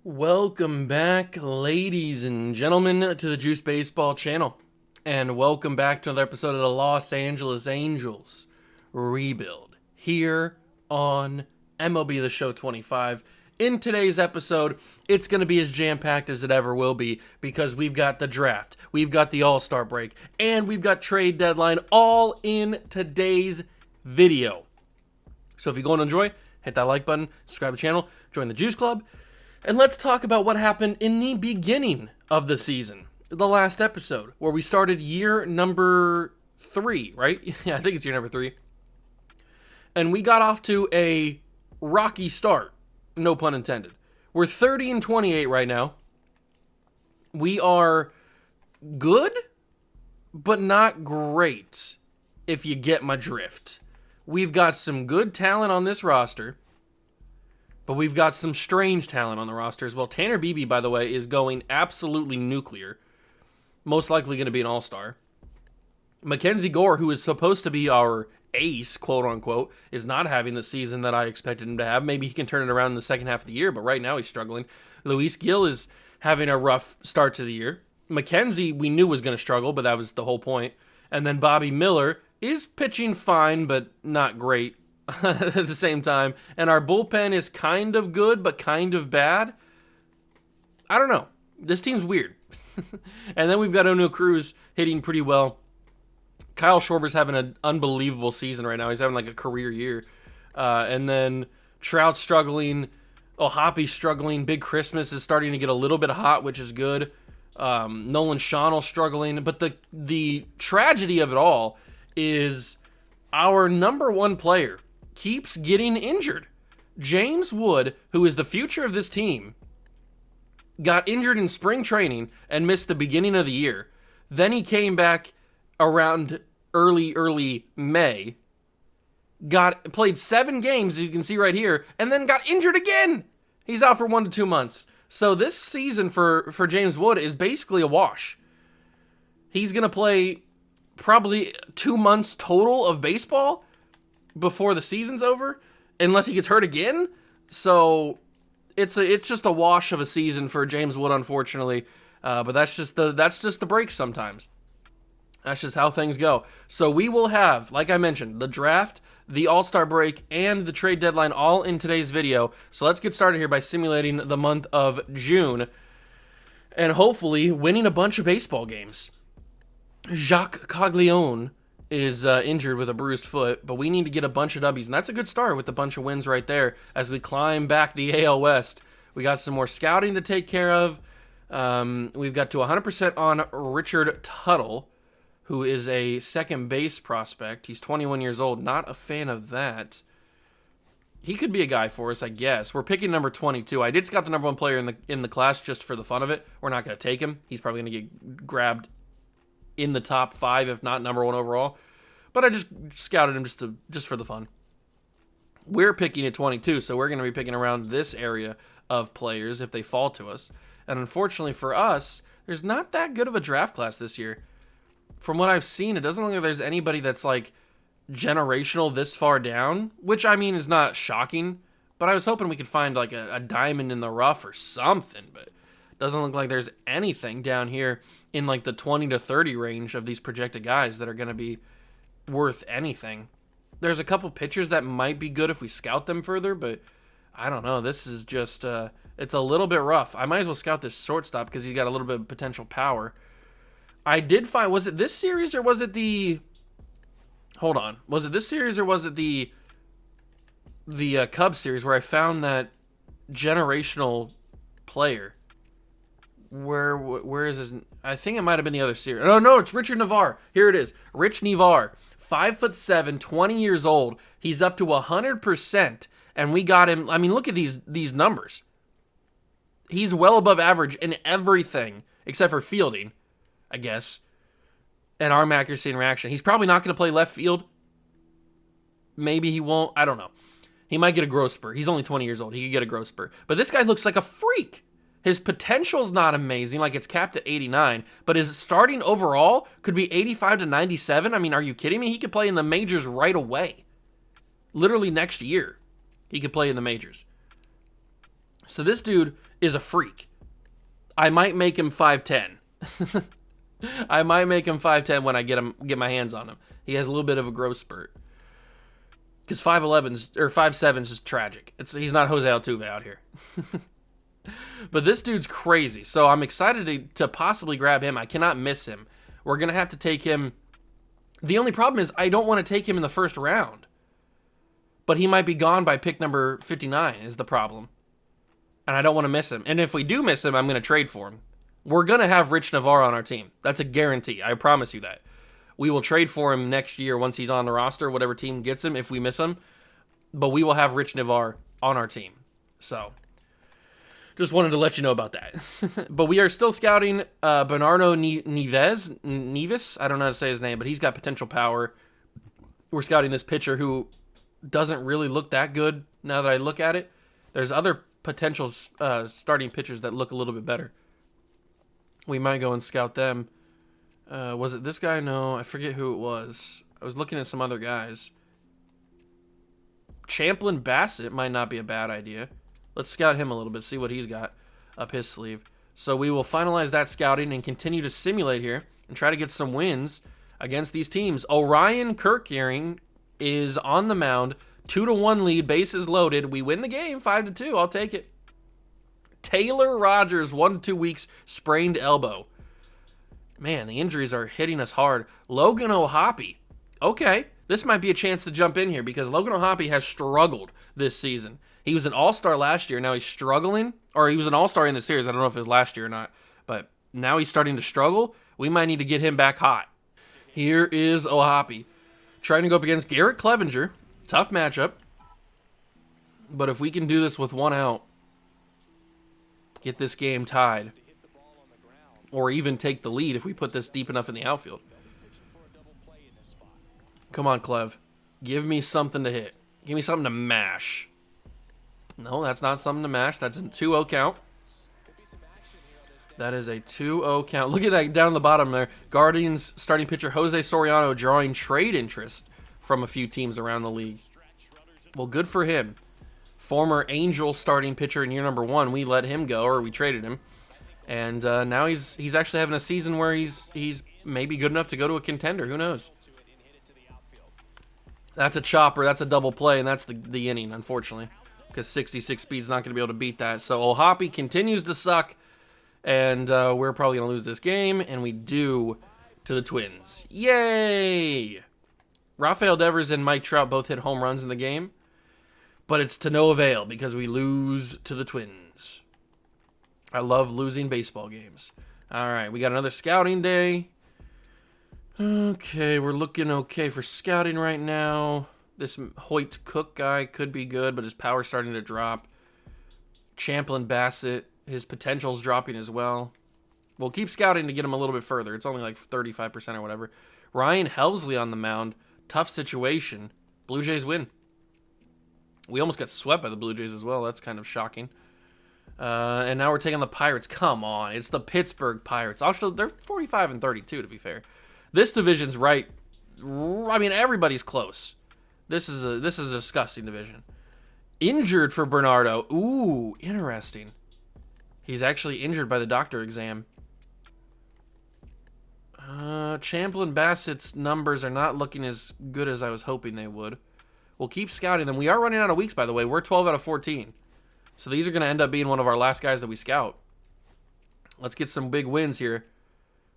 Welcome back, ladies and gentlemen, to the Juice Baseball channel. And welcome back to another episode of the Los Angeles Angels Rebuild here on MLB The Show 25. In today's episode, it's going to be as jam-packed as it ever will be because we've got the draft, we've got the All-Star break, and we've got trade deadline all in today's video. So if you're going to enjoy, hit that like button, subscribe to the channel, join the Juice Club, and let's talk about what happened in the beginning of the season, the last episode, where we started year number 3, right? Yeah, I think it's year number 3. And we got off to a rocky start, no pun intended. We're 30-28 right now. We are good, but not great, if you get my drift. We've got some good talent on this roster, but we've got some strange talent on the roster as well. Tanner Beebe, by the way, is going absolutely nuclear. Most likely going to be an all-star. Mackenzie Gore, who is supposed to be our ace, quote-unquote, is not having the season that I expected him to have. Maybe he can turn it around in the second half of the year, but right now he's struggling. Luis Gil is having a rough start to the year. Mackenzie, we knew was going to struggle, but that was the whole point. And then Bobby Miller is pitching fine, but not great at the same time. And our bullpen is kind of good, but kind of bad. I don't know. This team's weird. And then we've got O'Neal Cruz hitting pretty well. Kyle Schwarber's having an unbelievable season right now. He's having like a career year. And then Trout's struggling. Ohapi's struggling. Big Christmas is starting to get a little bit hot, which is good. Nolan Schonnell's struggling. But the tragedy of it all is our number one player keeps getting injured. James Wood, who is the future of this team, got injured in spring training and missed the beginning of the year. Then he came back around early May, played 7 games, as you can see right here, and then got injured again. He's out for 1 to 2 months. So this season for James Wood is basically a wash. He's going to play probably 2 months total of baseball before the season's over, unless he gets hurt again. So it's just a wash of a season for James Wood, unfortunately. But that's just the break sometimes. That's just how things go. So we will have, like I mentioned, the draft, the All-Star break, and the trade deadline all in today's video. So let's get started here by simulating the month of June and hopefully winning a bunch of baseball games. Jacques Caglione is injured with a bruised foot, but we need to get a bunch of W's, and that's a good start with a bunch of wins right there as we climb back the AL West. We got some more scouting to take care of. We've got to 100% on Richard Tuttle, who is a second base prospect. He's 21 years old. Not a fan of that. He could be a guy for us, I guess. We're picking number 22. I did scout the number 1 player in the class just for the fun of it. We're not going to take him. He's probably going to get grabbed in the top 5, if not number 1 overall. But I just scouted him just for the fun. We're picking at 22, so we're going to be picking around this area of players if they fall to us. And unfortunately for us, there's not that good of a draft class this year. From what I've seen, it doesn't look like there's anybody that's like generational this far down, which I mean is not shocking, but I was hoping we could find like a diamond in the rough or something, but it doesn't look like there's anything down here in like the 20 to 30 range of these projected guys that are going to be worth anything. There's a couple pitchers that might be good if we scout them further, but I don't know. This is just, it's a little bit rough. I might as well scout this shortstop because he's got a little bit of potential power. I did find, was it this series or was it the, hold on, was it this series or was it the Cubs series where I found that generational player? Where is his, I think it might have been the other series. No, it's Richard Navar. Here it is. Rich Navar, 5'7", 20 years old. He's up to 100%, and we got him. I mean, look at these numbers. He's well above average in everything except for fielding, I guess, and arm accuracy and reaction. He's probably not going to play left field. Maybe he won't. I don't know. He might get a growth spurt. He's only 20 years old. He could get a growth spurt. But this guy looks like a freak. His potential's not amazing, like it's capped at 89, but his starting overall could be 85 to 97. I mean, are you kidding me? He could play in the majors right away. Literally next year, he could play in the majors. So this dude is a freak. I might make him 5'10". I might make him 5'10" when I get my hands on him. He has a little bit of a growth spurt. Because 5'11" or 5'7" is just tragic. He's not Jose Altuve out here. But this dude's crazy. So I'm excited to possibly grab him. I cannot miss him. We're going to have to take him. The only problem is I don't want to take him in the first round. But he might be gone by pick number 59 is the problem. And I don't want to miss him. And if we do miss him, I'm going to trade for him. We're going to have Rich Navarro on our team. That's a guarantee. I promise you that. We will trade for him next year once he's on the roster, whatever team gets him, if we miss him. But we will have Rich Navarro on our team. So, just wanted to let you know about that. But we are still scouting Bernardo Neves. I don't know how to say his name, but he's got potential power. We're scouting this pitcher who doesn't really look that good now that I look at it. There's other potential starting pitchers that look a little bit better. We might go and scout them. Was it this guy? No, I forget who it was. I was looking at some other guys. Champlin Bassett might not be a bad idea. Let's scout him a little bit, see what he's got up his sleeve. So we will finalize that scouting and continue to simulate here and try to get some wins against these teams. Orion Kirkering is on the mound. 2-1 lead, bases loaded. We win the game 5-2. I'll take it. Taylor Rogers, 1-2 weeks, sprained elbow. Man, the injuries are hitting us hard. Logan O'Hoppe. Okay, this might be a chance to jump in here because Logan O'Hoppe has struggled this season. He was an all-star last year. Now he's struggling. Or he was an all-star in the series. I don't know if it was last year or not. But now he's starting to struggle. We might need to get him back hot. Here is O'Hoppe trying to go up against Garrett Clevenger. Tough matchup. But if we can do this with one out, get this game tied, or even take the lead if we put this deep enough in the outfield. Come on, Clev. Give me something to hit. Give me something to mash. No, that's not something to mash. That's a 2-0 count. That is a 2-0 count. Look at that down the bottom there. Guardians starting pitcher Jose Soriano drawing trade interest from a few teams around the league. Well, good for him. Former Angel starting pitcher in year number 1. We let him go, or we traded him. And now he's actually having a season where he's maybe good enough to go to a contender. Who knows? That's a chopper. That's a double play, and that's the inning, unfortunately. Because 66 speed's not going to be able to beat that. So O'Hoppe continues to suck, and we're probably going to lose this game, and we do to the Twins. Yay! Rafael Devers and Mike Trout both hit home runs in the game, but it's to no avail because we lose to the Twins. I love losing baseball games. All right, we got another scouting day. Okay, we're looking okay for scouting right now. This Hoyt Cook guy could be good, but his power's starting to drop. Champlin Bassett, his potential's dropping as well. We'll keep scouting to get him a little bit further. It's only like 35% or whatever. Ryan Helsley on the mound. Tough situation. Blue Jays win. We almost got swept by the Blue Jays as well. That's kind of shocking. And now we're taking the Pirates. Come on. It's the Pittsburgh Pirates. They're 45-32, to be fair. This division's right. I mean, everybody's close. This is a disgusting division. Injured for Bernardo. Ooh, interesting. He's actually injured by the doctor exam. Champlin Bassett's numbers are not looking as good as I was hoping they would. We'll keep scouting them. We are running out of weeks, by the way. We're 12 out of 14. So these are going to end up being one of our last guys that we scout. Let's get some big wins here.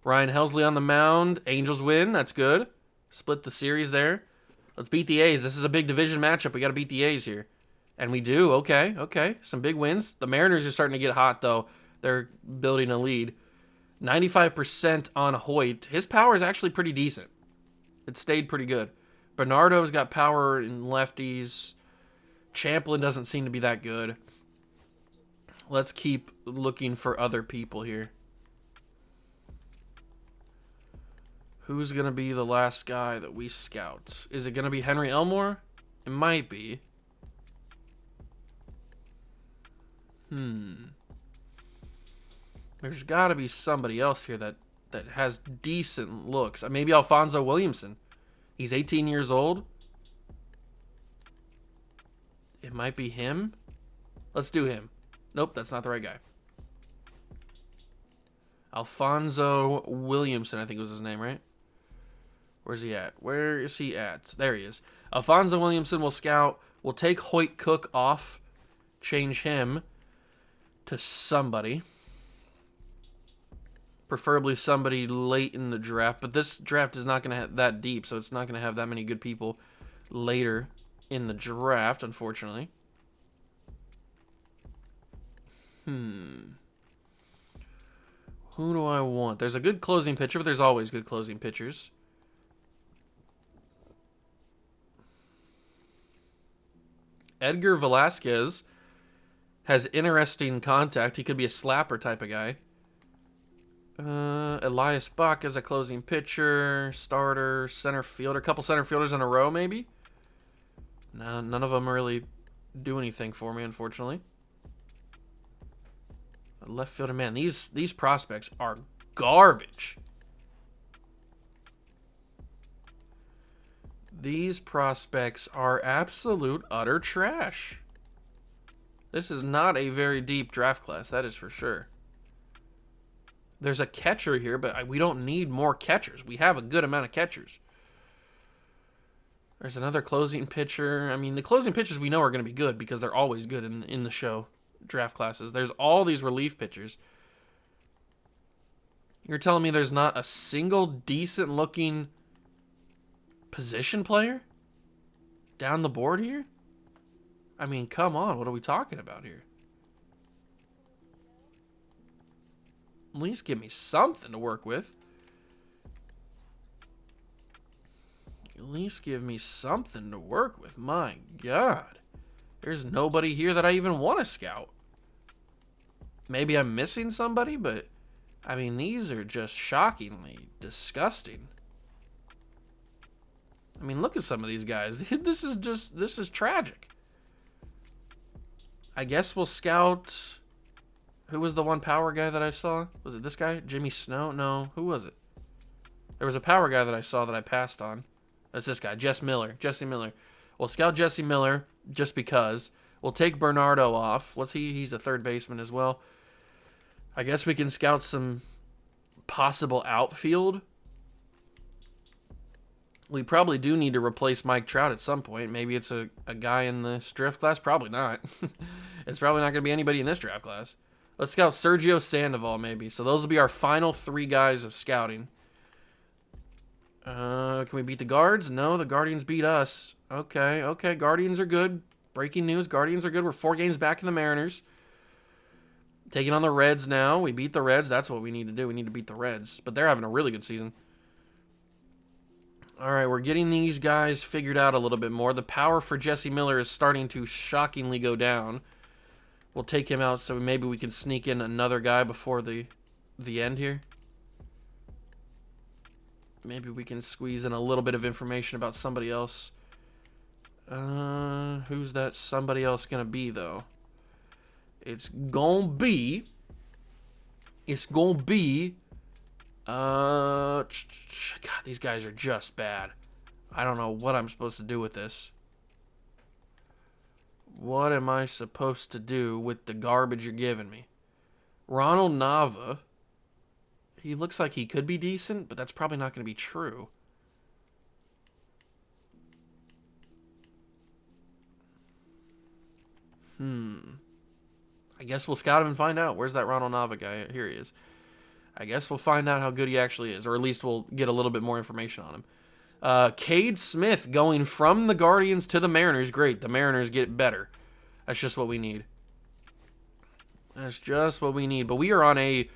Ryan Helsley on the mound. Angels win. That's good. Split the series there. Let's beat the A's. This is a big division matchup. We got to beat the A's here. And we do. Okay. Some big wins. The Mariners are starting to get hot, though. They're building a lead. 95% on Hoyt. His power is actually pretty decent. It stayed pretty good. Bernardo's got power in lefties. Champlin doesn't seem to be that good. Let's keep looking for other people here. Who's going to be the last guy that we scout? Is it going to be Henry Elmore? It might be. There's got to be somebody else here that has decent looks. Maybe Alfonso Williamson. He's 18 years old. It might be him. Let's do him. Nope, that's not the right guy. Alfonso Williamson, I think was his name, right? Where's he at? Where is he at? There he is. Alfonso Williamson will scout. We'll take Hoyt Cook off. Change him to somebody. Preferably somebody late in the draft. But this draft is not going to have that deep, so it's not going to have that many good people later in the draft, unfortunately. Who do I want? There's a good closing pitcher, but there's always good closing pitchers. Edgar Velasquez has interesting contact. He could be a slapper type of guy. Elias Buck as a closing pitcher, starter, center fielder. A couple center fielders in a row, maybe. No, none of them really do anything for me, unfortunately. Left fielder, man, these prospects are garbage. These prospects are absolute utter trash. This is not a very deep draft class, that is for sure. There's a catcher here, but we don't need more catchers. We have a good amount of catchers. There's another closing pitcher. I mean, the closing pitchers we know are going to be good because they're always good in the show draft classes. There's all these relief pitchers. You're telling me there's not a single decent looking position player down the board here? I mean, come on. What are we talking about here? At least give me something to work with. At least give me something to work with. My God. There's nobody here that I even want to scout. Maybe I'm missing somebody, but I mean, these are just shockingly disgusting. I mean, look at some of these guys. This is tragic. I guess we'll scout. Who was the one power guy that I saw? Was it this guy? Jimmy Snow? No. Who was it? There was a power guy that I saw that I passed on. That's this guy, Jesse Miller. We'll scout Jesse Miller just because. We'll take Bernardo off. What's he? He's a third baseman as well. I guess we can scout some possible outfield. We probably do need to replace Mike Trout at some point. Maybe it's a guy in this draft class. Probably not. It's probably not going to be anybody in this draft class. Let's scout Sergio Sandoval maybe. So those will be our final 3 guys of scouting. Can we beat the Guards? No, the Guardians beat us. Okay. Guardians are good. Breaking news, Guardians are good. We're 4 games back in the Mariners. Taking on the Reds now. We beat the Reds. That's what we need to do. We need to beat the Reds. But they're having a really good season. All right, we're getting these guys figured out a little bit more. The power for Jesse Miller is starting to shockingly go down. We'll take him out so maybe we can sneak in another guy before the end here. Maybe we can squeeze in a little bit of information about somebody else. Who's that somebody else going to be, though? It's going to be... God, these guys are just bad. I don't know what I'm supposed to do with this. What am I supposed to do with the garbage you're giving me? Ronald Nava. He looks like he could be decent, but that's probably not going to be true. I guess we'll scout him and find out. Where's that Ronald Nava guy? Here he is. I guess we'll find out how good he actually is, or at least we'll get a little bit more information on him. Cade Smith going from the Guardians to the Mariners. Great. The Mariners get better. That's just what we need. But we are on a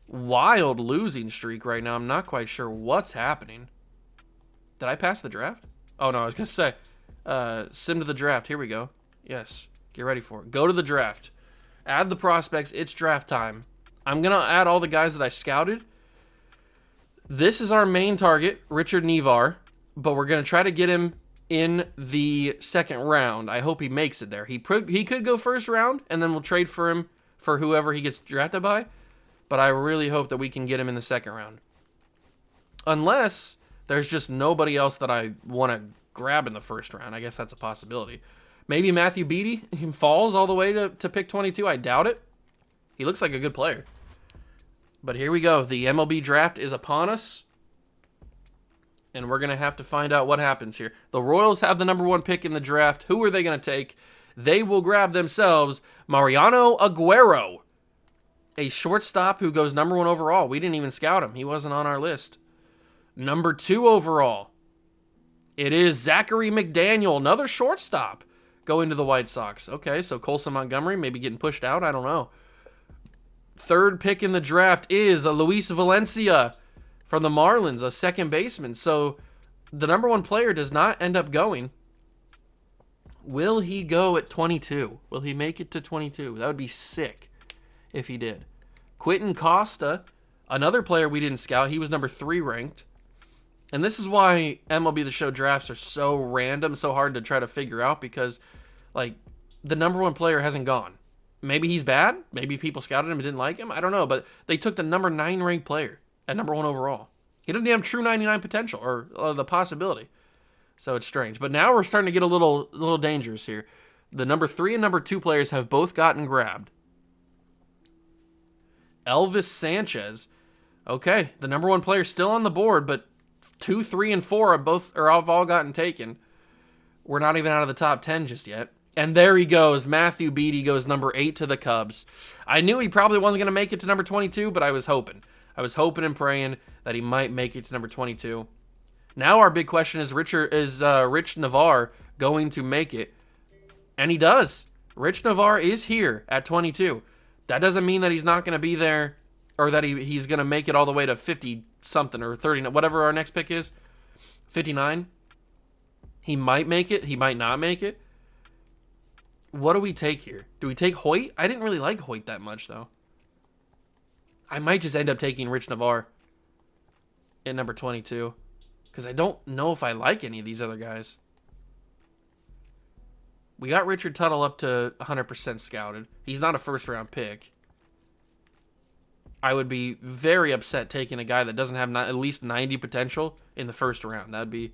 wild losing streak right now. I'm not quite sure what's happening. Did I pass the draft? Oh, no. I was going to say, sim to the draft. Here we go. Yes. Get ready for it. Go to the draft. Add the prospects. It's draft time. I'm going to add all the guys that I scouted. This is our main target, Richard Nevar, but we're going to try to get him in the second round. I hope he makes it there. He could go first round, and then we'll trade for him for whoever he gets drafted by, but I really hope that we can get him in the second round. Unless there's just nobody else that I want to grab in the first round. I guess that's a possibility. Maybe Matthew Beatty falls all the way to pick 22. I doubt it. He looks like a good player. But here we go. The MLB draft is upon us. And we're going to have to find out what happens here. The Royals have the number 1 pick in the draft. Who are they going to take? They will grab themselves Mariano Aguero, a shortstop who goes number 1 overall. We didn't even scout him. He wasn't on our list. Number 2 overall, it is Zachary McDaniel, another shortstop, going to the White Sox. Okay, so Colson Montgomery maybe getting pushed out. I don't know. 3rd pick in the draft is Luis Valencia from the Marlins, a second baseman. So the number 1 player does not end up going. Will he go at 22? Will he make it to 22? That would be sick if he did. Quentin Costa, another player we didn't scout. He was number 3 ranked. And this is why MLB The Show drafts are so random, so hard to try to figure out, because like the number 1 player hasn't gone. Maybe he's bad. Maybe people scouted him and didn't like him. I don't know. But they took the number 9 ranked player at number 1 overall. He doesn't have true 99 potential or the possibility. So it's strange. But now we're starting to get a little dangerous here. The number 3 and number 2 players have both gotten grabbed. Elvis Sanchez. Okay, the number 1 player still on the board, but 2, 3, and 4 have all gotten taken. We're not even out of the top 10 just yet. And there he goes. Matthew Beattie goes number 8 to the Cubs. I knew he probably wasn't going to make it to number 22, but I was hoping. I was hoping and praying that he might make it to number 22. Now our big question is, Rich Navarre going to make it? And he does. Rich Navarre is here at 22. That doesn't mean that he's not going to be there, or that he's going to make it all the way to 50-something or 30, whatever our next pick is. 59. He might make it. He might not make it. What do we take here? Do we take Hoyt? I didn't really like Hoyt that much, though. I might just end up taking Rich Navarre at number 22, because I don't know if I like any of these other guys. We got Richard Tuttle up to 100% scouted. He's not a first-round pick. I would be very upset taking a guy that doesn't have at least 90 potential in the first round. That'd be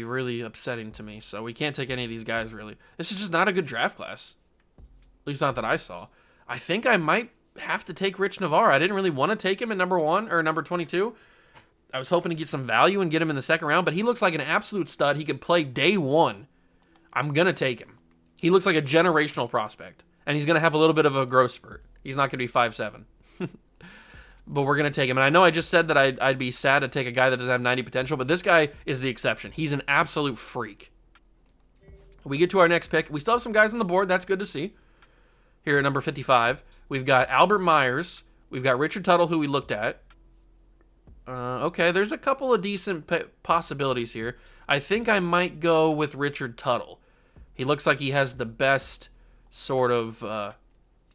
really upsetting to me. So we can't take any of these guys, really. This is just not a good draft class. At least not that I saw. I think I might have to take Rich Navarre. I didn't really want to take him at number 1 or number 22. I was hoping to get some value and get him in the second round, but he looks like an absolute stud. He could play day 1. I'm going to take him. He looks like a generational prospect, and he's going to have a little bit of a growth spurt. He's not going to be 5'7". But we're going to take him. And I know I just said that I'd be sad to take a guy that doesn't have 90 potential, but this guy is the exception. He's an absolute freak. We get to our next pick. We still have some guys on the board. That's good to see. Here at number 55, we've got Albert Myers. We've got Richard Tuttle, who we looked at. Okay, there's a couple of decent possibilities here. I think I might go with Richard Tuttle. He looks like he has the best sort of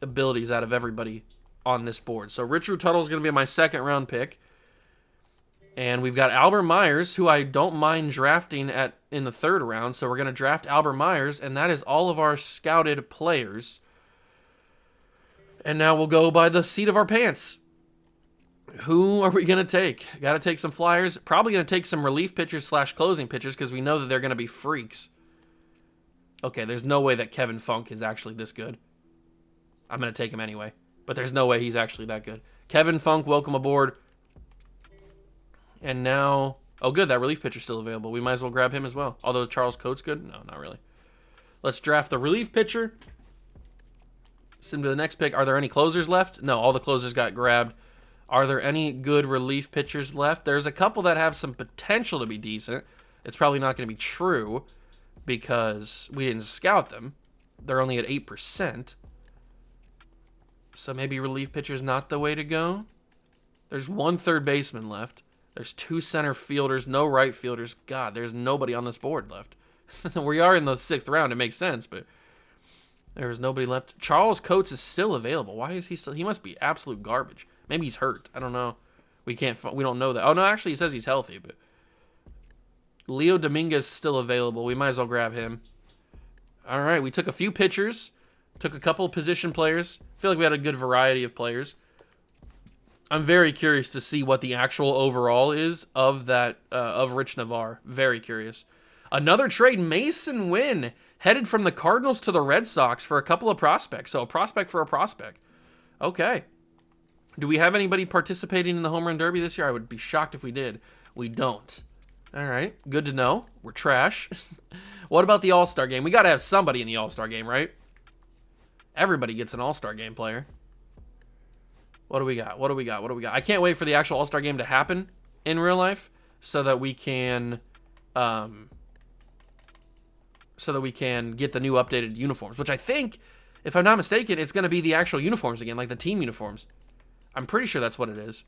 abilities out of everybody on this board. So Richard Tuttle is going to be my second round pick. And we've got Albert Myers, who I don't mind drafting in the 3rd round. So we're going to draft Albert Myers, and that is all of our scouted players. And now we'll go by the seat of our pants. Who are we going to take? Got to take some flyers. Probably going to take some relief pitchers / closing pitchers, because we know that they're going to be freaks. Okay, there's no way that Kevin Funk is actually this good. I'm going to take him anyway, but there's no way he's actually that good. Kevin Funk, welcome aboard. And now, oh good, that relief pitcher's still available. We might as well grab him as well. Although Charles Coates good? No, not really. Let's draft the relief pitcher. Send to the next pick. Are there any closers left? No, all the closers got grabbed. Are there any good relief pitchers left? There's a couple that have some potential to be decent. It's probably not going to be true because we didn't scout them. They're only at 8%. So maybe relief pitcher's not the way to go. There's 1 third baseman left. There's 2 center fielders, no right fielders. God, there's nobody on this board left. We are in the 6th round. It makes sense, but there is nobody left. Charles Coates is still available. Why is he still? He must be absolute garbage. Maybe he's hurt. I don't know. We don't know that. Oh no, actually he says he's healthy, but Leo Dominguez is still available. We might as well grab him. All right, we took a few pitchers, took a couple position players. I feel like we had a good variety of players. I'm very curious to see what the actual overall is of that of Rich Navarre. Very curious. Another trade, Mason Wynn headed from the Cardinals to the Red Sox for a couple of prospects. So a prospect for a prospect. Okay. Do we have anybody participating in the home run derby this year? I would be shocked if we did. We don't. All right, good to know. We're trash. What about the All-Star game? We got to have somebody in the All-Star game, right? Everybody gets an All-Star game player. What do we got? What do we got? What do we got? I can't wait for the actual All-Star game to happen in real life so that we can get the new updated uniforms, which I think, if I'm not mistaken, it's going to be the actual uniforms again, like the team uniforms. I'm pretty sure that's what it is.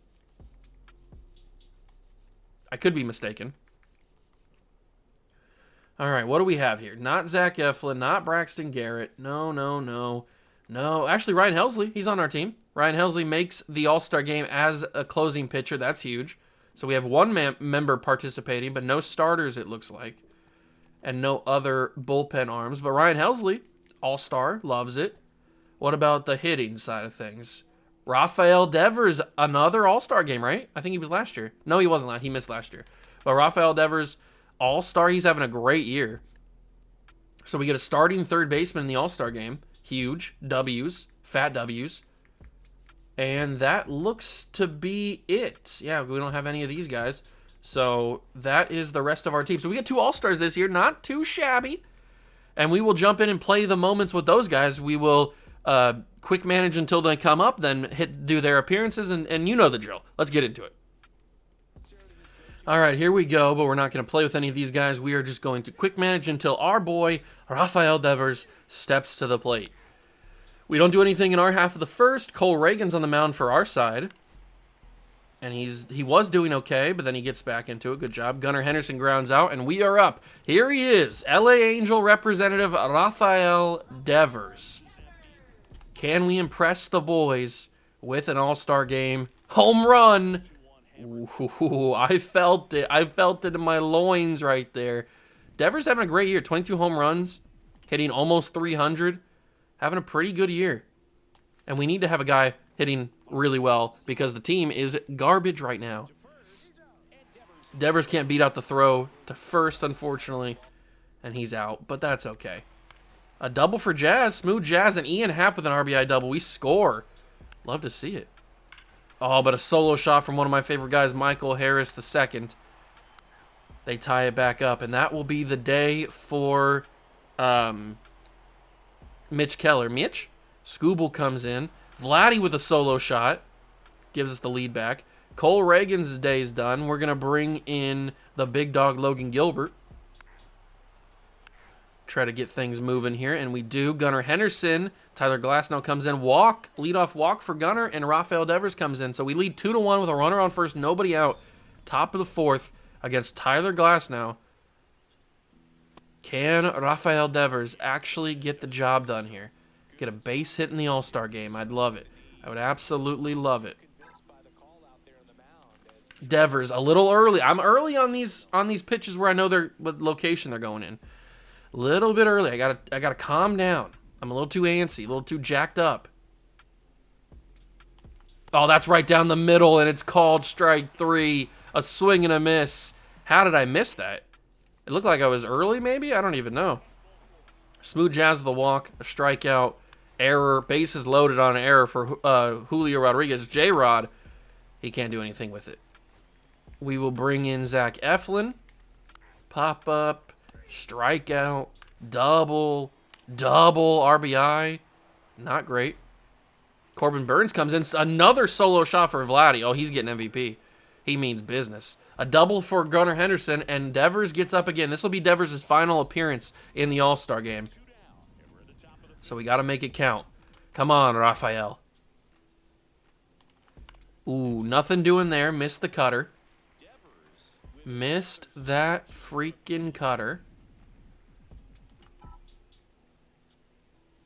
I could be mistaken. All right, what do we have here? Not Zach Eflin, not Braxton Garrett. No. Actually, Ryan Helsley, he's on our team. Ryan Helsley makes the All-Star game as a closing pitcher. That's huge. So we have one member participating, but no starters, it looks like. And no other bullpen arms. But Ryan Helsley, All-Star, loves it. What about the hitting side of things? Rafael Devers, another All-Star game, right? I think he was last year. No, he wasn't. He missed last year. But Rafael Devers, All-Star, he's having a great year. So we get a starting third baseman in the All-Star game. Huge. W's. Fat W's. And that looks to be it. Yeah, we don't have any of these guys. So that is the rest of our team. So we get 2 All-Stars this year. Not too shabby. And we will jump in and play the moments with those guys. We will quick manage until they come up, then do their appearances, and you know the drill. Let's get into it. All right, here we go, but we're not going to play with any of these guys. We are just going to quick manage until our boy, Rafael Devers, steps to the plate. We don't do anything in our half of the first. Cole Reagan's on the mound for our side. And he was doing okay, but then he gets back into it. Good job. Gunnar Henderson grounds out, and we are up. Here he is, LA Angel representative Rafael Devers. Can we impress the boys with an All-Star game home run? Ooh, I felt it. I felt it in my loins right there. Devers having a great year. 22 home runs, hitting almost 300. Having a pretty good year. And we need to have a guy hitting really well because the team is garbage right now. Devers can't beat out the throw to first, unfortunately, and he's out, but that's okay. A double for Jazz. Smooth Jazz and Ian Happ with an RBI double. We score. Love to see it. Oh, but a solo shot from one of my favorite guys, Michael Harris II. They tie it back up, and that will be the day for Mitch Keller. Mitch? Scooble comes in. Vladdy with a solo shot. Gives us the lead back. Cole Reagan's day is done. We're going to bring in the big dog, Logan Gilbert. Try to get things moving here, and we do. Gunnar Henderson, Tyler Glasnow comes in. Leadoff walk for Gunnar, and Rafael Devers comes in. So we lead 2-1 with a runner on first, nobody out. Top of the fourth against Tyler Glasnow. Can Rafael Devers actually get the job done here? Get a base hit in the All-Star game. I'd love it. I would absolutely love it. Devers, a little early. I'm early on these pitches where I know what location they're going in. A little bit early. I gotta calm down. I'm a little too antsy, a little too jacked up. Oh, that's right down the middle, and it's called strike 3. A swing and a miss. How did I miss that? It looked like I was early, maybe? I don't even know. Smooth Jazz with the walk, a strikeout, error, bases loaded on an error for Julio Rodriguez. J-Rod, he can't do anything with it. We will bring in Zach Eflin. Pop up, strikeout, double RBI. Not great. Corbin Burns comes in. Another solo shot for Vladdy. Oh, he's getting MVP. He means business. A double for Gunnar Henderson, and Devers gets up again. This will be Devers' final appearance in the All-Star game. So we got to make it count. Come on, Rafael. Ooh, nothing doing there. Missed the cutter. Missed that freaking cutter.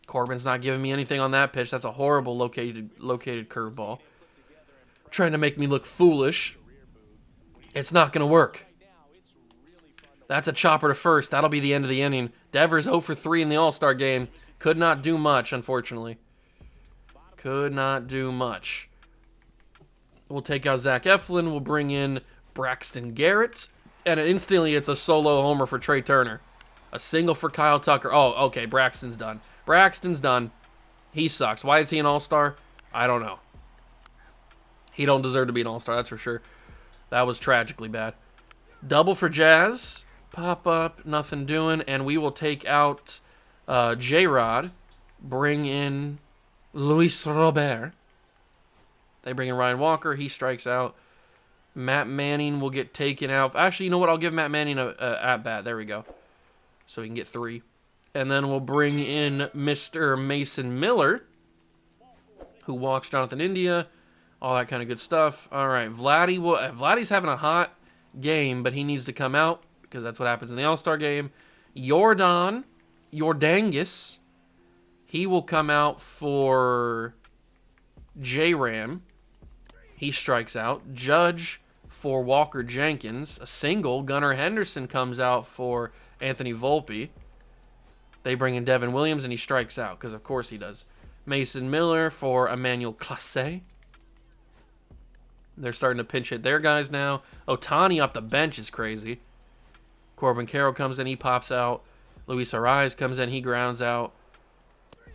Corbin's not giving me anything on that pitch. That's a horrible located curveball. Trying to make me look foolish. It's not going to work. That's a chopper to first. That'll be the end of the inning. Devers 0 for 3 in the All-Star game. Could not do much, unfortunately. Could not do much. We'll take out Zach Eflin. We'll bring in Braxton Garrett. And instantly it's a solo homer for Trey Turner. A single for Kyle Tucker. Oh, okay, Braxton's done. Braxton's done. He sucks. Why is he an All-Star? I don't know. He don't deserve to be an all-star, that's for sure. That was tragically bad. Double for Jazz. Pop up, nothing doing. And we will take out J-Rod. Bring in Luis Robert. They bring in Ryan Walker. He strikes out. Matt Manning will get taken out. Actually, you know what? I'll give Matt Manning a at-bat. There we go. So he can get 3. And then we'll bring in Mr. Mason Miller, who walks Jonathan India. All that kind of good stuff. All right, Vladdy's having a hot game, but he needs to come out because that's what happens in the All-Star game. Jordangus, he will come out for J-Ram. He strikes out. Judge for Walker Jenkins, a single. Gunnar Henderson comes out for Anthony Volpe. They bring in Devin Williams, and he strikes out because, of course, he does. Mason Miller for Emmanuel Clase. They're starting to pinch hit their guys now. Otani off the bench is crazy. Corbin Carroll comes in. He pops out. Luis Ariz comes in. He grounds out.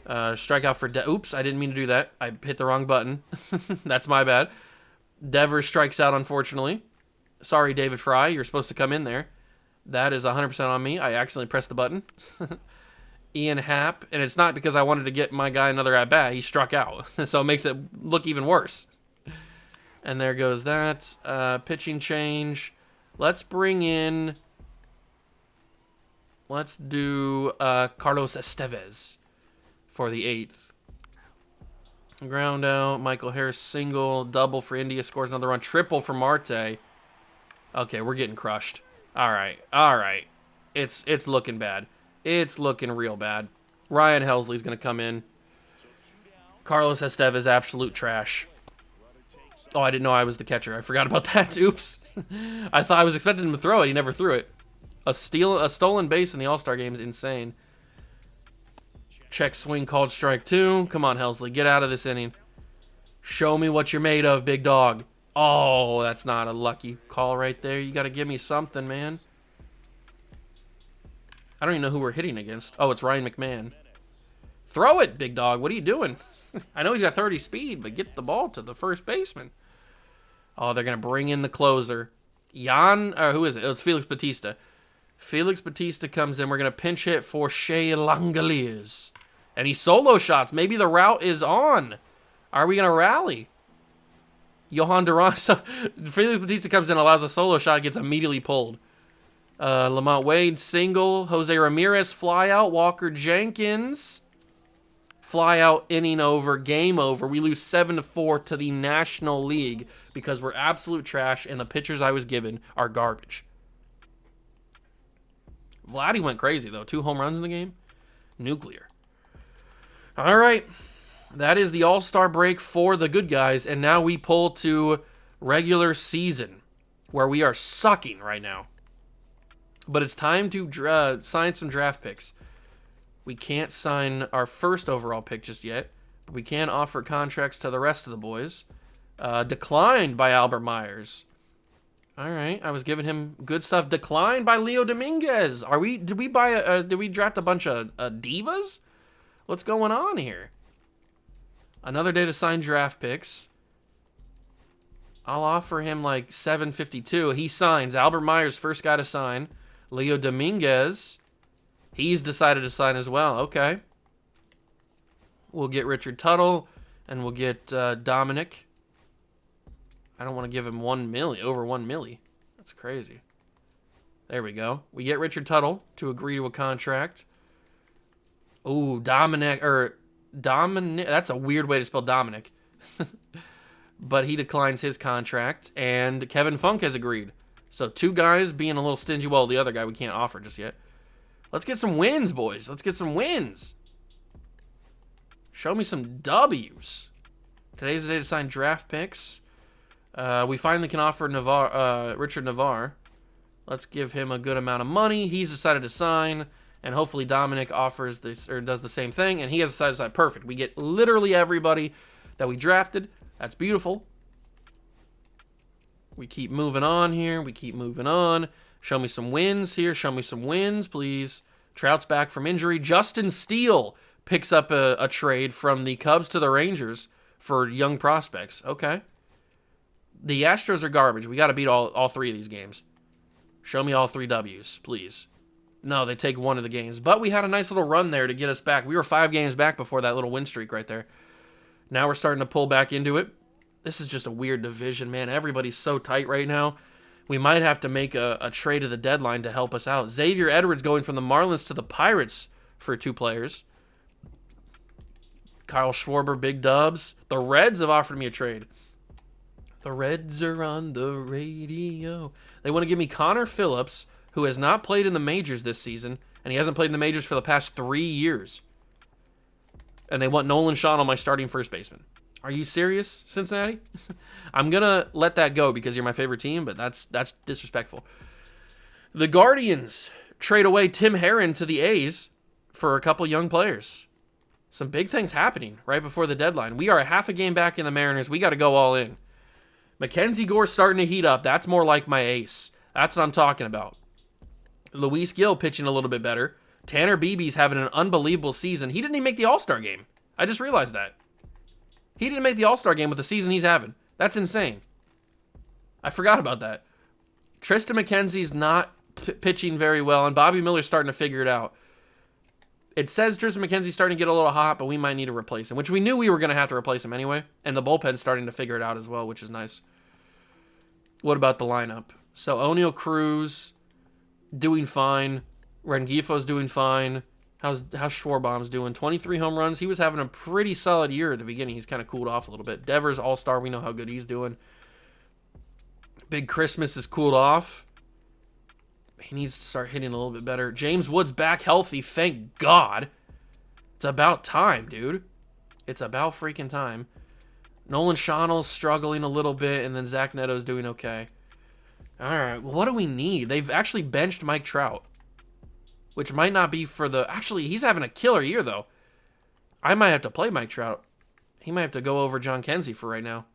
Strikeout for oops, I didn't mean to do that. I hit the wrong button. That's my bad. Devers strikes out, unfortunately. Sorry, David Fry. You're supposed to come in there. That is 100% on me. I accidentally pressed the button. Ian Happ. And it's not because I wanted to get my guy another at-bat. He struck out. So it makes it look even worse. And there goes that. Pitching change. Let's bring in... Let's do Carlos Estevez for the 8th. Ground out. Michael Harris single. Double for India. Scores another run. Triple for Marte. Okay, we're getting crushed. All right. All right. It's looking bad. It's looking real bad. Ryan Helsley's going to come in. Carlos Estevez, absolute trash. Oh, I didn't know I was the catcher. I forgot about that. Oops. I thought I was expecting him to throw it. He never threw it. A stolen base in the All-Star game is insane. Check swing called strike 2. Come on, Helsley. Get out of this inning. Show me what you're made of, big dog. Oh, that's not a lucky call right there. You got to give me something, man. I don't even know who we're hitting against. Oh, it's Ryan McMahon. Throw it, big dog. What are you doing? I know he's got 30 speed, but get the ball to the first baseman. Oh, they're going to bring in the closer. Who is it? Oh, it's Felix Bautista. Felix Bautista comes in. We're going to pinch hit for Shea Langeliers. And he solo shots. Maybe the route is on. Are we going to rally? Johan Duran. So Felix Bautista comes in, allows a solo shot, gets immediately pulled. Lamont Wade, single. Jose Ramirez, fly out. Walker Jenkins, fly out, inning over, game over. We lose 7-4 to the National League because we're absolute trash and the pitchers I was given are garbage. Vladdy went crazy, though. 2 home runs in the game. Nuclear. All right. That is the All-Star break for the good guys, and now we pull to regular season, where we are sucking right now. But it's time to sign some draft picks. We can't sign our first overall pick just yet, but we can offer contracts to the rest of the boys. Declined by Albert Myers. All right, I was giving him good stuff. Declined by Leo Dominguez. Did we draft a bunch of divas? What's going on here? Another day to sign draft picks. I'll offer him like $752. He signs. Albert Myers, first guy to sign. Leo Dominguez, he's decided to sign as well. Okay. We'll get Richard Tuttle, and we'll get Dominic. I don't want to give him over $1 million. That's crazy. There we go. We get Richard Tuttle to agree to a contract. Ooh, Dominic. That's a weird way to spell Dominic. But he declines his contract, and Kevin Funk has agreed. So 2 guys being a little stingy. Well, the other guy we can't offer just yet. Let's get some wins, boys. Let's get some wins. Show me some W's. Today's the day to sign draft picks. We finally can offer Richard Navarre. Let's give him a good amount of money. He's decided to sign, and hopefully Dominic offers this or does the same thing, and he has decided to sign. Perfect. We get literally everybody that we drafted. That's beautiful. We keep moving on here. We keep moving on. Show me some wins here. Show me some wins, please. Trout's back from injury. Justin Steele picks up a trade from the Cubs to the Rangers for young prospects. Okay. The Astros are garbage. We got to beat all three of these games. Show me all 3 W's, please. No, they take one of the games. But we had a nice little run there to get us back. We were 5 games back before that little win streak right there. Now we're starting to pull back into it. This is just a weird division, man. Everybody's so tight right now. We might have to make a trade at the deadline to help us out. Xavier Edwards going from the Marlins to the Pirates for 2 players. Kyle Schwarber, big dubs. The Reds have offered me a trade. The Reds are on the radio. They want to give me Connor Phillips, who has not played in the majors this season, and he hasn't played in the majors for the past 3 years. And they want Nolan Shawn on my starting first baseman. Are you serious, Cincinnati? I'm going to let that go because you're my favorite team, but that's disrespectful. The Guardians trade away Tim Herron to the A's for a couple young players. Some big things happening right before the deadline. We are a half a game back in the Mariners. We got to go all in. Mackenzie Gore's starting to heat up. That's more like my ace. That's what I'm talking about. Luis Gil pitching a little bit better. Tanner Beebe's having an unbelievable season. He didn't even make the All-Star game. I just realized that. He didn't make the All-Star game with the season he's having. That's insane. I forgot about that. Tristan McKenzie's not pitching very well, and Bobby Miller's starting to figure it out. It says Tristan McKenzie's starting to get a little hot, but we might need to replace him, which we knew we were going to have to replace him anyway, and the bullpen's starting to figure it out as well, which is nice. What about the lineup? So O'Neal Cruz doing fine. Rengifo's doing fine. How's Schwarbaum's doing? 23 home runs. He was having a pretty solid year at the beginning. He's kind of cooled off a little bit. Devers, all-star. We know how good he's doing. Big Christmas is cooled off. He needs to start hitting a little bit better. James Wood's back healthy. Thank God. It's about time, dude. It's about freaking time. Nolan Shawneel's struggling a little bit, and then Zach Neto's doing okay. All right, well, what do we need? They've actually benched Mike Trout, which might not be for the... Actually, he's having a killer year, though. I might have to play Mike Trout. He might have to go over John Kenzie for right now,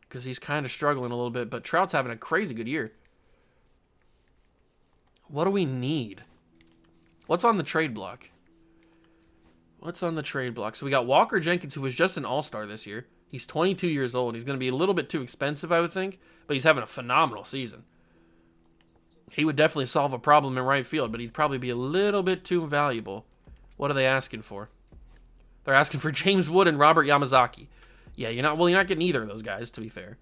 because he's kind of struggling a little bit, but Trout's having a crazy good year. What do we need? What's on the trade block? What's on the trade block? So we got Walker Jenkins, who was just an all-star this year. He's 22 years old. He's going to be a little bit too expensive, I would think, but he's having a phenomenal season. He would definitely solve a problem in right field, but he'd probably be a little bit too valuable. What are they asking for? They're asking for James Wood and Robert Yamazaki. Yeah, you're not getting either of those guys, to be fair.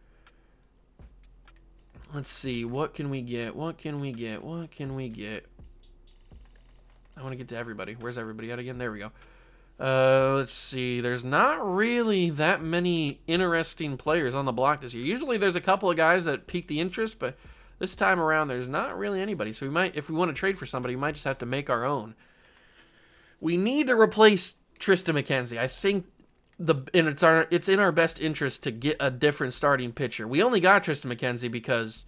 Let's see. What can we get? What can we get? What can we get? I want to get to everybody. Where's everybody at again? There we go. Let's see. There's not really that many interesting players on the block this year. Usually there's a couple of guys that pique the interest, but this time around there's not really anybody. So we might, if we want to trade for somebody, we might just have to make our own. We need to replace Tristan McKenzie. I think it's in our best interest to get a different starting pitcher. We only got Tristan McKenzie because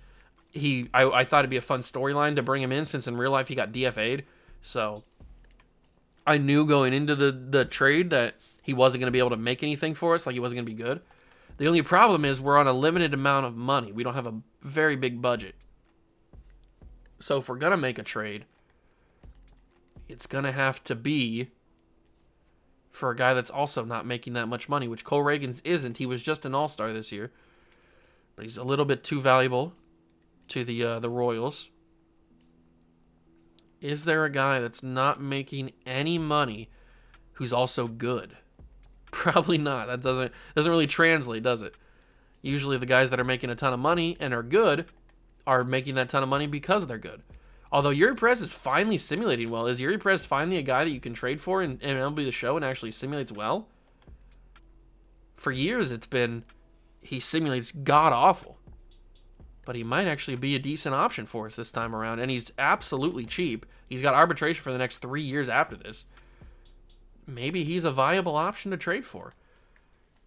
I thought it'd be a fun storyline to bring him in, since in real life he got DFA'd. So I knew going into the trade that he wasn't going to be able to make anything for us, like he wasn't going to be good. The only problem is we're on a limited amount of money. We don't have a very big budget. So if we're going to make a trade, it's going to have to be for a guy that's also not making that much money, which Cole Reagans isn't. He was just an all-star this year, but he's a little bit too valuable to the Royals. Is there a guy that's not making any money who's also good? Probably not. That doesn't really translate, does it? Usually the guys that are making a ton of money and are good are making that ton of money because they're good. Although Yuri Perez is finally simulating well. Is Yuri Perez finally a guy that you can trade for in MLB The Show and actually simulates well? For years it's been he simulates god-awful. But he might actually be a decent option for us this time around. And he's absolutely cheap. He's got arbitration for the next 3 years after this. Maybe he's a viable option to trade for.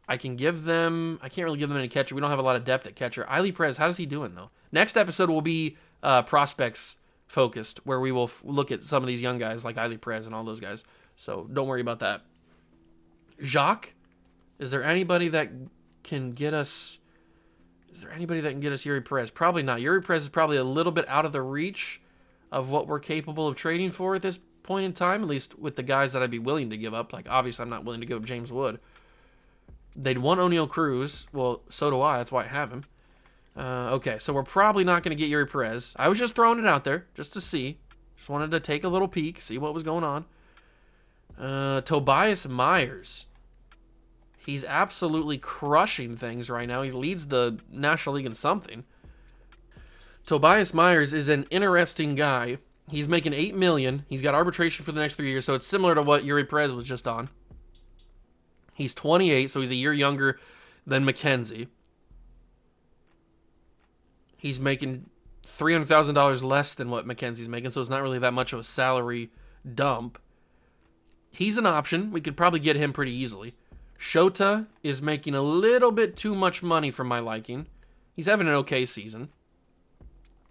I can't really give them any catcher. We don't have a lot of depth at catcher. Ailey Perez, how is he doing, though? Next episode will be prospects focused, where we will look at some of these young guys like Ailey Perez and all those guys. So don't worry about that. Jacques, is there anybody that can get us... Yuri Perez? Probably not. Yuri Perez is probably a little bit out of the reach of what we're capable of trading for at this point in time, at least with the guys that I'd be willing to give up. Like, obviously, I'm not willing to give up James Wood. They'd want O'Neal Cruz. Well, so do I. That's why I have him. Okay, so we're probably not going to get Yuri Perez. I was just throwing it out there just to see. Just wanted to take a little peek, see what was going on. Tobias Myers. He's absolutely crushing things right now. He leads the National League in something. Tobias Myers is an interesting guy. He's making $8 million. He's got arbitration for the next 3 years, so it's similar to what Yuri Perez was just on. He's 28, so he's a year younger than McKenzie. He's making $300,000 less than what McKenzie's making, so it's not really that much of a salary dump. He's an option. We could probably get him pretty easily. Shota is making a little bit too much money for my liking. He's having an okay season,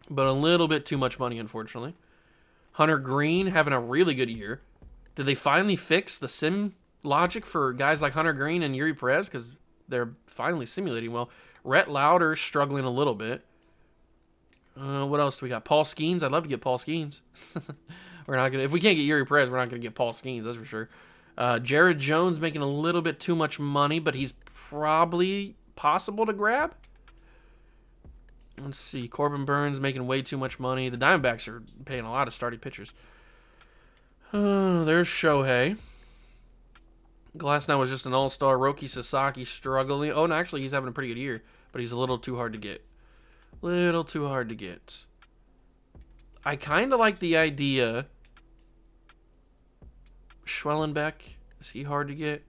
but a little bit too much money, unfortunately. Hunter Green having a really good year. Did they finally fix the sim logic for guys like Hunter Green and Yuri Perez? Because they're finally simulating well. Rhett Lauder struggling a little bit. What else do we got? Paul Skeens. I'd love to get Paul Skeens. We're not gonna. If we can't get Yuri Perez, we're not gonna get Paul Skeens. That's for sure. Jared Jones making a little bit too much money, but he's probably possible to grab. Let's see. Corbin Burns making way too much money. The Diamondbacks are paying a lot of starting pitchers. There's Shohei. Glasnow was just an all-star. Roki Sasaki struggling. Oh, no, actually, he's having a pretty good year, but he's a little too hard to get. Little too hard to get. I kind of like the idea. Schwellenbeck, is he hard to get?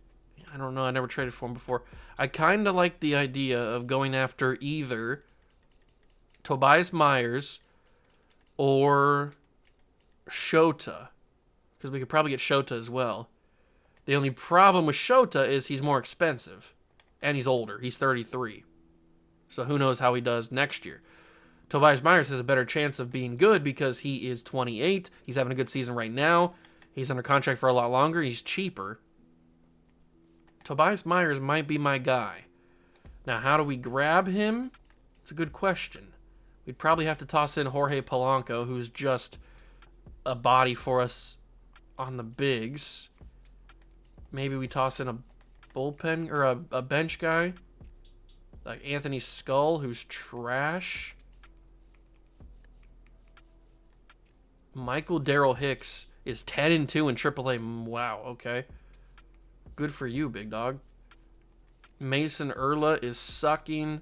I don't know. I never traded for him before. I kind of like the idea of going after either Tobias Myers or Shota, because we could probably get Shota as well. The only problem with Shota is he's more expensive, and he's older. He's 33. So who knows how he does next year. Tobias Myers has a better chance of being good because he is 28. He's having a good season right now. He's under contract for a lot longer. He's cheaper. Tobias Myers might be my guy. Now, how do we grab him? It's a good question. We'd probably have to toss in Jorge Polanco, who's just a body for us on the bigs. Maybe we toss in a bullpen or a bench guy like Anthony Skull, who's trash. Michael Darrell Hicks is 10-2 in AAA. Wow, okay. Good for you, big dog. Mason Erla is sucking.